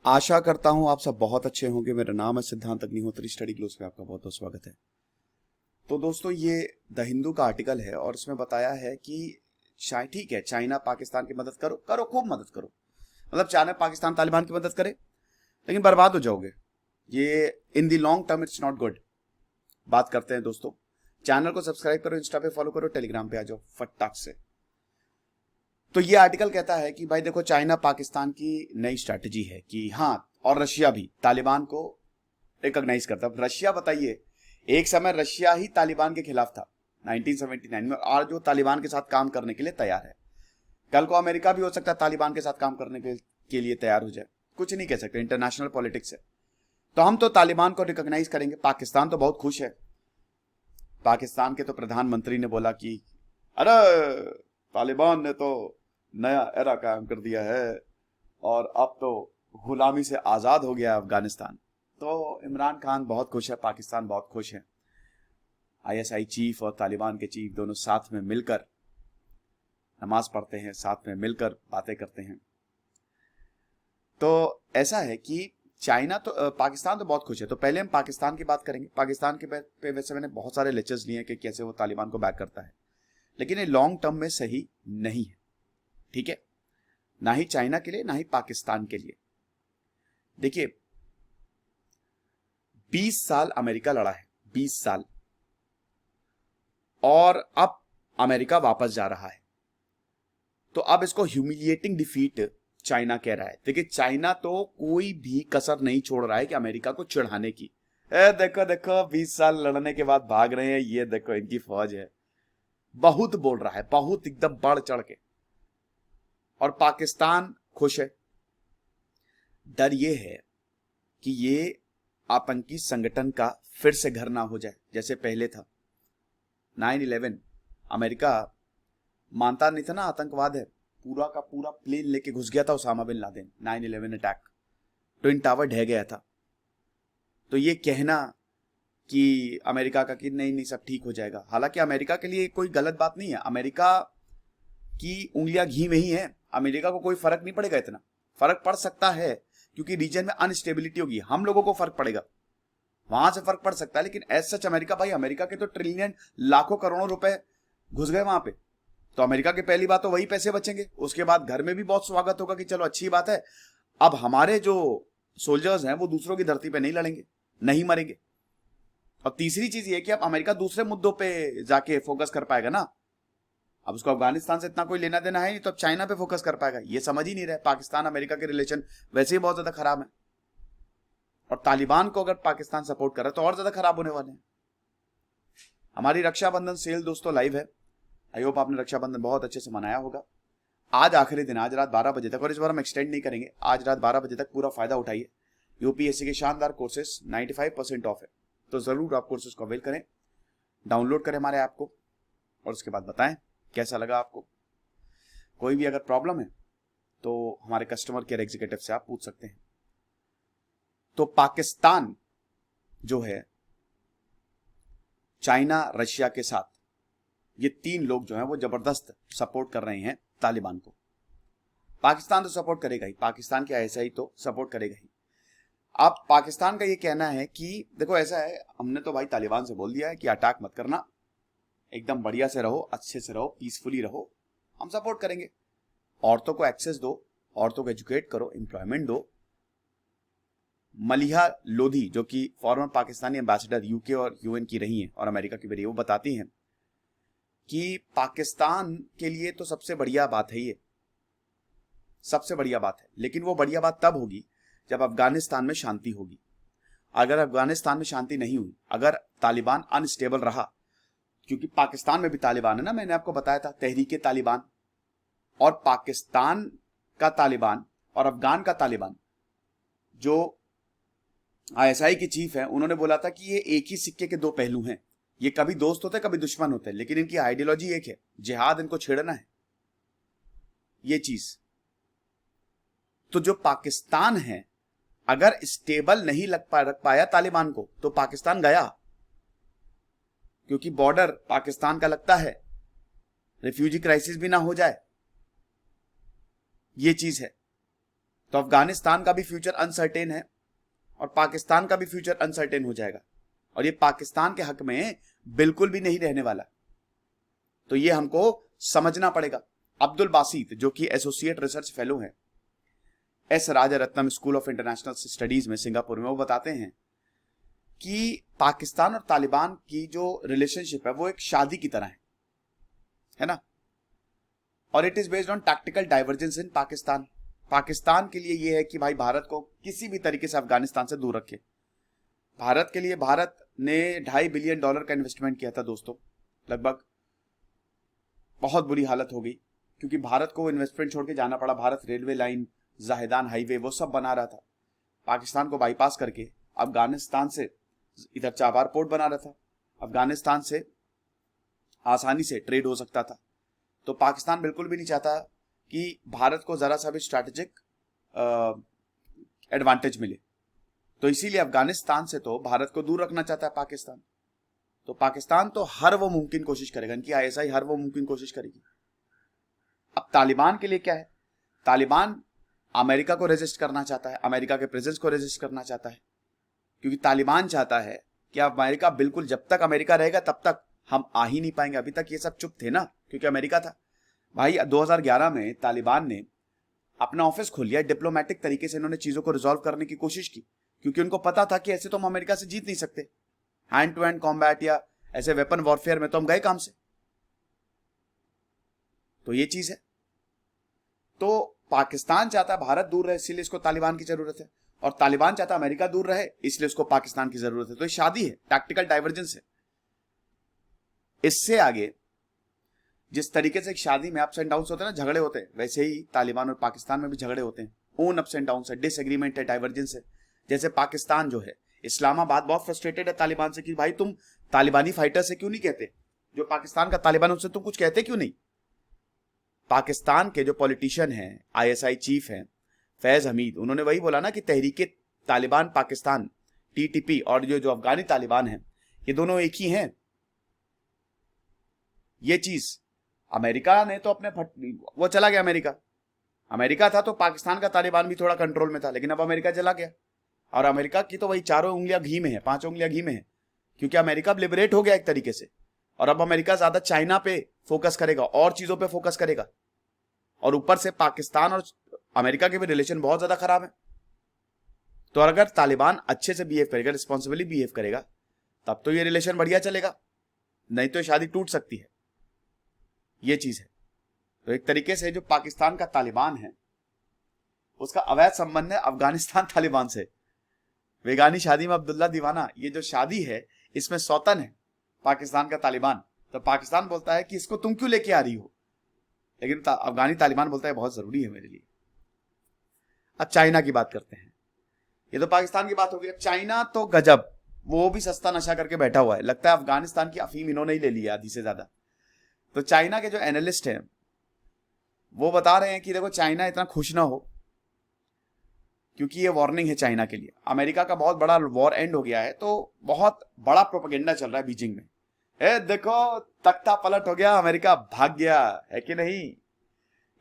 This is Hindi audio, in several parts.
आशा करता हूं आप सब बहुत अच्छे होंगे। मेरा नाम है सिद्धांत अग्निहोत्री। स्टडी ग्लोस में आपका बहुत बहुत स्वागत है। तो दोस्तों, ये द हिंदू का आर्टिकल है और इसमें बताया है कि शायद ठीक है, चाइना पाकिस्तान की मदद करो करो, खूब मदद करो। मतलब चाइना पाकिस्तान तालिबान की मदद करे, लेकिन बर्बाद हो जाओगे। ये in the long term it's not good. बात करते हैं दोस्तों। चैनल को सब्सक्राइब करो, इंस्टा पे फॉलो करो, टेलीग्राम पे आ जाओ फटाक से। तो ये आर्टिकल कहता है कि भाई देखो, चाइना पाकिस्तान की नई स्ट्रैटेजी है कि हाँ, और रशिया भी तालिबान को रिकॉग्नाइज करता है। रशिया, बताइए, एक समय रशिया ही तालिबान के खिलाफ था 1979 में, और जो तालिबान के साथ काम करने के लिए तैयार है। कल को अमेरिका भी हो सकता है तालिबान के साथ काम करने के लिए तैयार हो जाए। कुछ नहीं कह सकते, इंटरनेशनल पॉलिटिक्स है। तो हम तो तालिबान को रिकॉग्नाइज करेंगे। पाकिस्तान तो बहुत खुश है। पाकिस्तान के तो प्रधानमंत्री ने बोला कि अरे, तालिबान ने तो नया एरा कायम कर दिया है और अब तो गुलामी से आजाद हो गया अफगानिस्तान। तो इमरान खान बहुत खुश है, पाकिस्तान बहुत खुश है। आईएसआई चीफ और तालिबान के चीफ दोनों साथ में मिलकर नमाज पढ़ते हैं, साथ में मिलकर बातें करते हैं। तो ऐसा है कि चाइना तो पाकिस्तान तो बहुत खुश है। तो पहले हम पाकिस्तान की बात करेंगे। पाकिस्तान के पे वैसे मैंने बहुत सारे लेक्चर्स लिए हैं कि कैसे वो तालिबान को बैक करता है, लेकिन ये लॉन्ग टर्म में सही नहीं है। ठीक है, ना ही चाइना के लिए ना ही पाकिस्तान के लिए। देखिए, 20 साल अमेरिका लड़ा है, 20 साल, और अब अमेरिका वापस जा रहा है। तो अब इसको ह्यूमिलिएटिंग डिफीट चाइना कह रहा है। देखिए, चाइना तो कोई भी कसर नहीं छोड़ रहा है कि अमेरिका को चिढ़ाने की। देखो देखो, 20 साल लड़ने के बाद भाग रहे हैं, ये देखो इनकी फौज है। बहुत बोल रहा है, बहुत, एकदम बढ़ चढ़ के। और पाकिस्तान खुश है। डर ये है कि ये आतंकी संगठन का फिर से घर ना हो जाए जैसे पहले था। 9/11, अमेरिका मानता नहीं था ना आतंकवाद है, पूरा का पूरा प्लेन लेके घुस गया था Osama bin Laden. 9/11 attack, twin tower ढह गया था। तो ये कहना कि अमेरिका का कि नहीं नहीं सब ठीक हो जाएगा, हालांकि अमेरिका के लिए कोई गलत बात नहीं है। अमेरिका की उंगलियां घी में ही है। अमेरिका को कोई फर्क नहीं पड़ेगा। इतना फर्क पड़ सकता है क्योंकि रीजन में अनस्टेबिलिटी होगी, हम लोगों को फर्क पड़ेगा, वहां से फर्क पड़ सकता है। लेकिन एज सच अमेरिका, भाई अमेरिका के तो ट्रिलियन, लाखों करोड़ों रुपए घुस गए वहां पे। तो अमेरिका की पहली बात तो वही पैसे बचेंगे। उसके बाद घर में भी बहुत स्वागत होगा कि चलो अच्छी बात है, अब हमारे जो सोल्जर्स हैं वो दूसरों की धरती पे नहीं लड़ेंगे, नहीं मरेंगे। और तीसरी चीज ये कि अब अमेरिका दूसरे मुद्दों पे जाके फोकस कर पाएगा ना। अब उसको अफगानिस्तान से इतना कोई लेना देना है नहीं, तो अब चाइना पे फोकस कर पाएगा। ये समझ ही नहीं रहे। पाकिस्तान अमेरिका के रिलेशन वैसे ही बहुत ज्यादा खराब है, और तालिबान को अगर पाकिस्तान सपोर्ट कर रहा है तो और ज्यादा खराब होने वाले हैं। हमारी रक्षाबंधन सेल दोस्तों लाइव है। आई होप आपने रक्षाबंधन बहुत अच्छे से मनाया होगा। आज आखिरी दिन, आज रात 12 बजे तक, और इस बार हम एक्सटेंड नहीं करेंगे, आज रात 12 बजे तक पूरा फायदा उठाइए। यूपीएससी के शानदार कोर्सेस 95% ऑफ है, तो जरूर आप कोर्सेज को अवेल करें, डाउनलोड करें हमारे ऐप को, और उसके बाद बताएं कैसा लगा आपको। कोई भी अगर प्रॉब्लम है तो हमारे कस्टमर केयर एग्जीक्यूटिव से आप पूछ सकते हैं। तो पाकिस्तान जो है, चाइना, रशिया के साथ ये तीन लोग जो हैं वो जबरदस्त सपोर्ट कर रहे हैं तालिबान को। पाकिस्तान तो सपोर्ट करेगा ही, पाकिस्तान के ऐसा ही तो सपोर्ट करेगा ही। अब पाकिस्तान का ये कहना है कि देखो ऐसा है, हमने तो भाई तालिबान से बोल दिया है कि अटैक मत करना, एकदम बढ़िया से रहो, अच्छे से रहो, पीसफुली रहो, हम सपोर्ट करेंगे। औरतों को एक्सेस दो, औरतों को एजुकेट करो, एम्प्लॉयमेंट दो। मलिहा लोधी, जो कि फॉर्मर पाकिस्तानी एम्बेसडर यूके और यूएन की रही हैं और अमेरिका की भी रही, वो बताती हैं कि पाकिस्तान के लिए तो सबसे बढ़िया बात है ये, सबसे बढ़िया बात है। लेकिन वो बढ़िया बात तब होगी जब अफगानिस्तान में शांति होगी। अगर अफगानिस्तान में शांति नहीं हुई, अगर तालिबान अनस्टेबल रहा, क्योंकि पाकिस्तान में भी तालिबान है ना, मैंने आपको बताया था, तहरीके तालिबान, और पाकिस्तान का तालिबान और अफगान का तालिबान, जो आईएसआई की चीफ है, उन्होंने बोला था कि ये एक ही सिक्के के दो पहलू हैं। ये कभी दोस्त होते हैं, कभी दुश्मन होते हैं, लेकिन इनकी आइडियोलॉजी एक है, जिहाद इनको छेड़ना है, ये चीज। तो जो पाकिस्तान है, अगर स्टेबल नहीं रख पाया तालिबान को, तो पाकिस्तान गया, क्योंकि बॉर्डर पाकिस्तान का लगता है, रिफ्यूजी क्राइसिस भी ना हो जाए, ये चीज है। तो अफगानिस्तान का भी फ्यूचर अनसर्टेन है और पाकिस्तान का भी फ्यूचर अनसर्टेन हो जाएगा, और ये पाकिस्तान के हक में बिल्कुल भी नहीं रहने वाला। तो ये हमको समझना पड़ेगा। अब्दुल बासित जो कि एसोसिएट रिसर्च फेलो हैं S Rajaratnam school of international studies में सिंगापुर में, वो बताते हैं कि पाकिस्तान और तालिबान की जो रिलेशनशिप है वो एक शादी की तरह है ना, और it is based on tactical divergence in Pakistan. Pakistan के लिए यह है कि भाई भारत को किसी भी तरीके से अफगानिस्तान से दूर रखे। भारत के लिए भारत ने $2.5 बिलियन का इन्वेस्टमेंट किया था दोस्तों, लगभग। बहुत बुरी हालत हो गई क्योंकि भारत को इन्वेस्टमेंट छोड़ के जाना पड़ा। भारत रेलवे लाइन, जाहिदान हाईवे, वो सब बना रहा था, पाकिस्तान को बाईपास करके अफगानिस्तान से इधर चाबार पोर्ट बना रहा था, अफगानिस्तान से आसानी से ट्रेड हो सकता था। तो पाकिस्तान बिल्कुल भी नहीं चाहता कि भारत को जरा सा भी स्ट्रैटेजिक एडवांटेज मिले, तो इसीलिए अफगानिस्तान से तो भारत को दूर रखना चाहता है पाकिस्तान। तो पाकिस्तान तो हर वो मुमकिन कोशिश करेगा, इनकी आईएसआई हर वो मुमकिन कोशिश करेगी। अब तालिबान के लिए क्या है, तालिबान अमेरिका को रेजिस्ट करना चाहता है, अमेरिका के प्रेजेंस को रेजिस्ट करना चाहता है, क्योंकि तालिबान चाहता है कि अमेरिका बिल्कुल, जब तक अमेरिका रहेगा तब तक हम आ ही नहीं पाएंगे। अभी तक ये सब चुप थे ना, क्योंकि अमेरिका था। भाई 2011 में तालिबान ने अपना ऑफिस खोल लिया, डिप्लोमेटिक तरीके से इन्होंने चीजों को रिजॉल्व करने की कोशिश की, क्योंकि उनको पता था कि ऐसे तो हम अमेरिका से जीत नहीं सकते। हैंड टू हैंड कॉम्बैट या ऐसे वेपन वॉरफेयर में तो हम गए काम से। तो ये चीज है। तो पाकिस्तान चाहता है भारत दूर रहे, इसलिए इसको तालिबान की जरूरत है, और तालिबान चाहता है अमेरिका दूर रहे, इसलिए उसको पाकिस्तान की जरूरत है। तो ये शादी है, टैक्टिकल डाइवर्जेंस है। इससे आगे जिस तरीके से एक शादी में अप्स एंड डाउन्स होते हैं ना, झगड़े होते हैं, वैसे ही तालिबान और पाकिस्तान में भी झगड़े होते हैं। ओन अप्स एंड डाउन्स है, डिसएग्रीमेंट है, डाइवर्जेंस है। जैसे पाकिस्तान जो है, इस्लामाबाद बहुत फ्रस्ट्रेटेड है तालिबान से कि भाई तुम तालिबानी फाइटर से क्यों नहीं कहते, जो पाकिस्तान का तालिबान उनसे तुम कुछ कहते क्यों नहीं। पाकिस्तान के जो पॉलिटिशियन हैं, आईएसआई चीफ हैं फैज हमीद, उन्होंने वही बोला ना कि तहरीके तालिबान पाकिस्तान टीटीपी और जो अफगानी तालिबान है, ये दोनों एक ही हैं। ये चीज अमेरिका ने तो अपने वो चला गया, अमेरिका था तो पाकिस्तान का तालिबान भी थोड़ा कंट्रोल में था, लेकिन अब अमेरिका चला गया, और अमेरिका की तो वही 4 उंगलियां घी में है, 5 उंगलियां घी में है, क्योंकि अमेरिका अब लिबरेट हो गया एक तरीके से, और अब अमेरिका ज्यादा चाइना पे फोकस करेगा और चीजों पे फोकस करेगा। और ऊपर से पाकिस्तान और अमेरिका के भी रिलेशन बहुत ज्यादा खराब है। तो अगर तालिबान अच्छे से बिहेव करेगा, रिस्पॉन्सिबली बिहेव करेगा, तब तो ये रिलेशन बढ़िया चलेगा, नहीं तो शादी टूट सकती है। ये चीज है। तो एक तरीके से जो पाकिस्तान का तालिबान है उसका अवैध संबंध है अफगानिस्तान तालिबान से। बेगानी शादी में अब्दुल्ला दीवाना, ये जो शादी है इसमें सौतन है पाकिस्तान का तालिबान। तो पाकिस्तान बोलता है कि इसको तुम क्यों लेके आ रही हो, लेकिन अफगानी तालिबान बोलता है बहुत जरूरी है मेरे लिए। अब चाइना की बात करते हैं। ये तो पाकिस्तान की बात हो गई। चाइना तो गजब, वो भी सस्ता नशा करके बैठा हुआ है, लगता है अफगानिस्तान की अफीम इन्होंने ही ले ली है आधी से ज्यादा। तो चाइना के जो एनालिस्ट हैं वो बता रहे हैं कि देखो चाइना इतना खुश ना हो, क्योंकि ये वार्निंग है चाइना के लिए। अमेरिका का बहुत बड़ा वॉर एंड हो गया है, तो बहुत बड़ा प्रोपेगेंडा चल रहा है बीजिंग में। देखो तख्ता पलट हो गया, अमेरिका भाग गया है कि नहीं।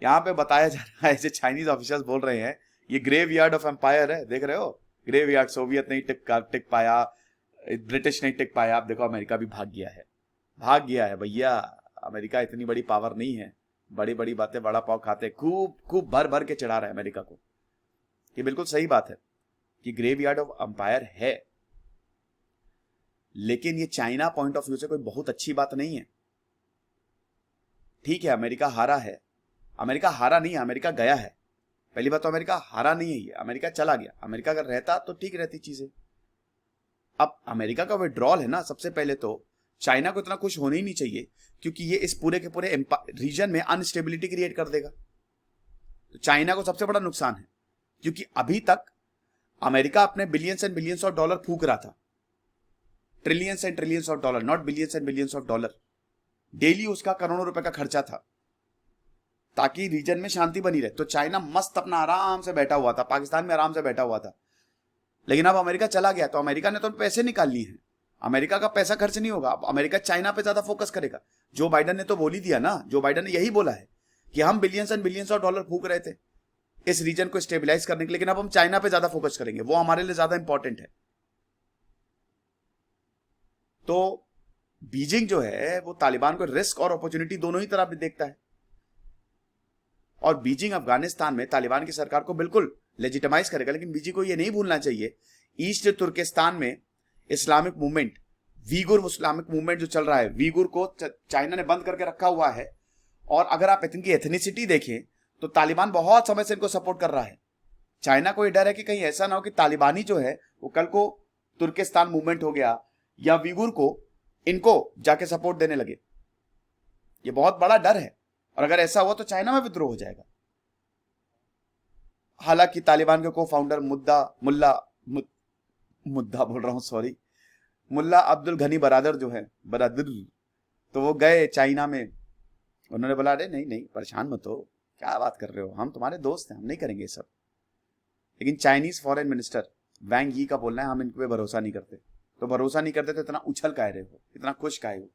यहां पे बताया जा रहा है, ऐसे चाइनीज ऑफिसर्स बोल रहे हैं, ये ग्रेव यार्ड ऑफ एम्पायर है, देख रहे हो, ग्रेव यार्ड। सोवियत नहीं टिक पाया, ब्रिटिश नहीं टिक पाया, अब देखो अमेरिका भी भाग गया है भैया। अमेरिका इतनी बड़ी पावर नहीं है, बड़ी बड़ी बातें बड़ा पाव खाते, खूब भर भर के चढ़ा रहा है अमेरिका को। ये बिल्कुल सही बात है कि ग्रेव यार्ड ऑफ एम्पायर है, लेकिन ये चाइना पॉइंट ऑफ व्यू से कोई बहुत अच्छी बात नहीं है। ठीक है, अमेरिका हारा है, अमेरिका हारा नहीं है, अमेरिका गया है। पहली बात तो अमेरिका हारा नहीं है, ये अमेरिका चला गया। अमेरिका अगर रहता तो ठीक रहती चीजें। अब अमेरिका का विड्रॉल है ना, सबसे पहले तो चाइना को इतना खुश होना ही नहीं चाहिए, क्योंकि ये इस पूरे के पूरे रीजन में अनस्टेबिलिटी क्रिएट कर देगा। तो चाइना को सबसे बड़ा नुकसान है, क्योंकि अभी तक अमेरिका अपने billions and billions of dollar फूक रहा था, trillions and trillions of dollar, not billions and billions of dollar. Daily उसका करोड़ों रुपए का खर्चा था ताकि रीजन में शांति बनी रहे। तो चाइना मस्त अपना आराम से बैठा हुआ था, पाकिस्तान में आराम से बैठा हुआ था। लेकिन अब अमेरिका चला गया, तो अमेरिका ने तो पैसे निकाल लिए हैं, अमेरिका का पैसा खर्च नहीं होगा। अब अमेरिका चाइना पे ज्यादा फोकस करेगा। जो बाइडन ने तो बोल ही दिया ना, जो बाइडन ने यही बोला है कि हम billions and billions of dollar फूक रहे थे, इस रीजन को स्टेबलाइज करने के लिए, लेकिन अब हम चाइना पे ज्यादा फोकस करेंगे, वो हमारे लिए ज्यादा इंपॉर्टेंट है। तो बीजिंग जो है वो तालिबान को रिस्क और अपॉर्चुनिटी दोनों ही तरफ देखता है, और बीजिंग अफगानिस्तान में तालिबान की सरकार को बिल्कुल लेजिटिमाइज करेगा। लेकिन बीजिंग को ये नहीं भूलना चाहिए, ईस्ट तुर्किस्तान में इस्लामिक मूवमेंट, वीगुर इस्लामिक मूवमेंट जो चल रहा है, वीगुर को चाइना ने बंद करके रखा हुआ है। और अगर आप इनकी एथनिसिटी देखें तो तालिबान बहुत समय से इनको सपोर्ट कर रहा है। चाइना को यह डर है कि कहीं ऐसा ना हो कि तालिबानी जो है वो कल को तुर्किस्तान मूवमेंट हो गया या वीगुर को इनको जाके सपोर्ट देने लगे। ये बहुत बड़ा डर है, और अगर ऐसा हुआ तो चाइना में विद्रोह हो जाएगा। हालांकि तालिबान के को फाउंडर मुल्ला अब्दुल गनी बरादर जो है, तो वो गए चाइना में, उन्होंने बोला अरे नहीं नहीं परेशान मत हो, क्या बात कर रहे हो, हम तुम्हारे दोस्त हैं, हम नहीं करेंगे सब। लेकिन चाइनीज फॉरेन मिनिस्टर वैंग यी का बोलना है हम इन पे भरोसा नहीं करते। तो भरोसा नहीं करते तो इतना उछल काहे रहे हो, इतना खुश काहे हो।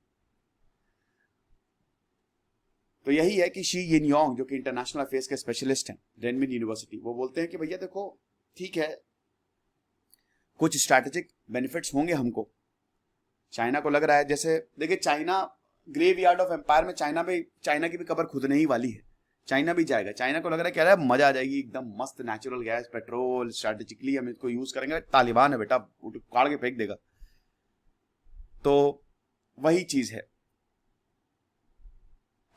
तो यही है कि शी यिनयोंग जो कि इंटरनेशनल अफेयर्स के स्पेशलिस्ट हैं रेनमिन यूनिवर्सिटी, वो बोलते हैं कि भैया देखो ठीक है, कुछ स्ट्रैटेजिक बेनिफिट्स होंगे हमको। चाइना को लग रहा है, जैसे देखिए चाइना ग्रेवयार्ड ऑफ एम्पायर में चाइना की भी कबर खुदने ही वाली है। चाइना भी जाएगा, चाइना को लग रहा है, कह रहा है मजा आ जाएगी, एकदम मस्त नेचुरल गैस पेट्रोल स्ट्रैटेजिकली हम इसको यूज करेंगे। तालिबान है बेटा, उखाड़ के फेंक देगा। तो वही चीज है।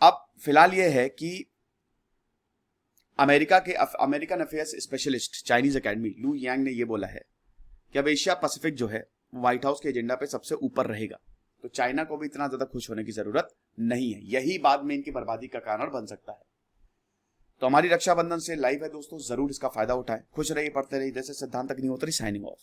अब फिलहाल यह है कि American affairs specialist Chinese academy लू यांग ने यह बोला है कि अब एशिया पैसिफिक जो है व्हाइट हाउस के एजेंडा पे सबसे ऊपर रहेगा। तो चाइना को भी इतना ज्यादा खुश होने की जरूरत नहीं है, यही बाद में इनकी बर्बादी का कारण बन सकता है। तो हमारी रक्षाबंधन से लाइव है दोस्तों, जरूर इसका फायदा उठाएं। खुश रहिए, पढ़ते रहिए। जैसे सिद्धांत अग्निहोत्री साइनिंग ऑफ।